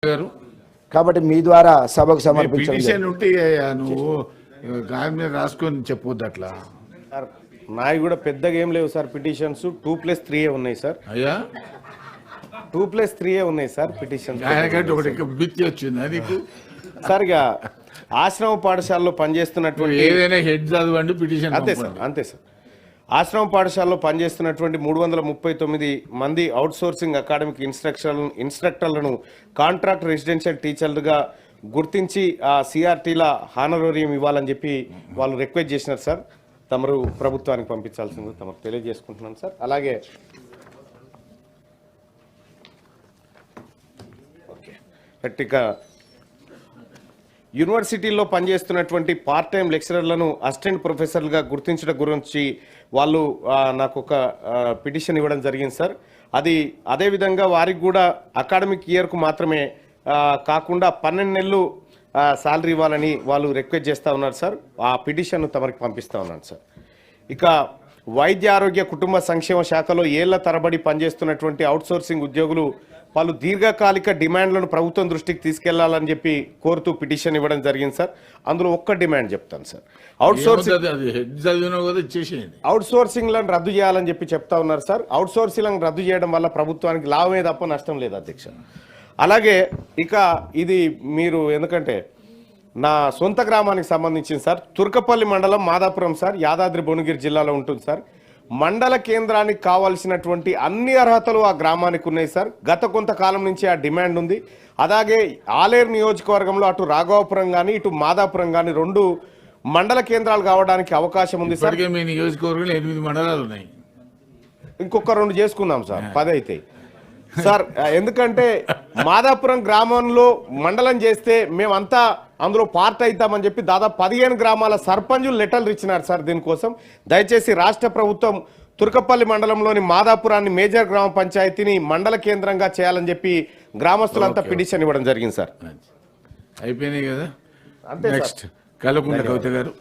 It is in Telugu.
గారు కాబట్టి మీ ద్వారా సభకు సమర్పించండి. పిటిషన్ ఉంటే నువ్వు గాయం మీద రాసుకొని చెప్పొద్దు అట్లా. సార్ నాయి కూడా పెద్దగా ఏం లేవు సార్. పిటిషన్స్ 2+3 ఉన్నాయి సార్. అయ్యా 2+3 ఉన్నాయి సార్ పిటిషన్స్. ఆయనకంటే ఒకటి బిత్తి వచ్చింది నీకు సార్. ఇక ఆశ్రమ పాఠశాలలో పనిచేస్తున్నటువంటి ఏదైనా హెడ్ చదవండి పిటిషన్ అంతే సార్, అంతే సార్. ఆశ్రమ పాఠశాలలో పనిచేస్తున్నటువంటి 339 మంది అవుట్ సోర్సింగ్ అకాడమిక్ ఇన్స్ట్రక్టర్లను కాంట్రాక్ట్ రెసిడెన్షియల్ టీచర్లుగా గుర్తించి ఆ సిఆర్టీల హానరోరియం ఇవ్వాలని చెప్పి వాళ్ళు రిక్వెస్ట్ చేసినారు సార్. తమరు ప్రభుత్వానికి పంపించాల్సింది తమకు తెలియజేసుకుంటున్నాను సార్. అలాగే ఇక యూనివర్సిటీల్లో పనిచేస్తున్నటువంటి పార్ట్ టైం లెక్చరర్లను అసిస్టెంట్ ప్రొఫెసర్లుగా గుర్తించడం గురించి వాళ్ళు నాకు ఒక పిటిషన్ ఇవ్వడం జరిగింది సార్. అది అదేవిధంగా వారికి కూడా అకాడమిక్ ఇయర్కు మాత్రమే కాకుండా 12 నెలలు శాలరీ ఇవ్వాలని వాళ్ళు రిక్వెస్ట్ చేస్తూ ఉన్నారు సార్. ఆ పిటిషన్ తమరికి పంపిస్తూ ఉన్నాను సార్. ఇక వైద్య ఆరోగ్య కుటుంబ సంక్షేమ శాఖలో ఏళ్ల తరబడి పనిచేస్తున్నటువంటి అవుట్సోర్సింగ్ ఉద్యోగులు పలు దీర్ఘకాలిక డిమాండ్లను ప్రభుత్వం దృష్టికి తీసుకెళ్లాలని చెప్పి కోరుతూ పిటిషన్ ఇవ్వడం జరిగింది సార్. అందులో ఒక్క డిమాండ్ చెప్తాను సార్. అవుట్ సోర్సింగ్లను రద్దు చేయాలని చెప్పి చెప్తా ఉన్నారు సార్. అవుట్ సోర్సింగ్లను రద్దు చేయడం వల్ల ప్రభుత్వానికి లాభమే తప్ప నష్టం లేదు అధ్యక్ష. అలాగే ఇక ఇది మీరు ఎందుకంటే నా సొంత గ్రామానికి సంబంధించింది సార్. తుర్కపల్లి మండలం మాదాపురం సార్, యాదాద్రి భువనగిరి జిల్లాలో ఉంటుంది సార్. మండల కేంద్రానికి కావాల్సినటువంటి అన్ని అర్హతలు ఆ గ్రామానికి ఉన్నాయి సార్. గత కొంతకాలం నుంచి ఆ డిమాండ్ ఉంది. అలాగే ఆలేరు నియోజకవర్గంలో అటు రాఘవాపురం కానీ ఇటు మాదాపురం కానీ 2 మండల కేంద్రాలు కావడానికి అవకాశం ఉంది సార్. మీ నియోజకవర్గంలో 8 మండలాలు ఉన్నాయి. ఇంకొక 2 చేసుకుందాం సార్, 10 అవుతాయి సార్. ఎందుకంటే మాదాపురం గ్రామంలో మండలం చేస్తే మేమంతా అందులో పార్ట్ అవుతామని చెప్పి దాదాపు 15 గ్రామాల సర్పంచులు లెటర్లు ఇచ్చినారు సార్. దీనికోసం దయచేసి రాష్ట్ర ప్రభుత్వం తుర్కపల్లి మండలంలోని మాదాపురాన్ని మేజర్ గ్రామ పంచాయతీని మండల కేంద్రంగా చేయాలని చెప్పి గ్రామస్తులంతా పిటిషన్ ఇవ్వడం జరిగింది సార్. అయిపోయినాయి కదా. అంతే నెక్స్ట్ కల్వకుంట్ల కవిత గారు.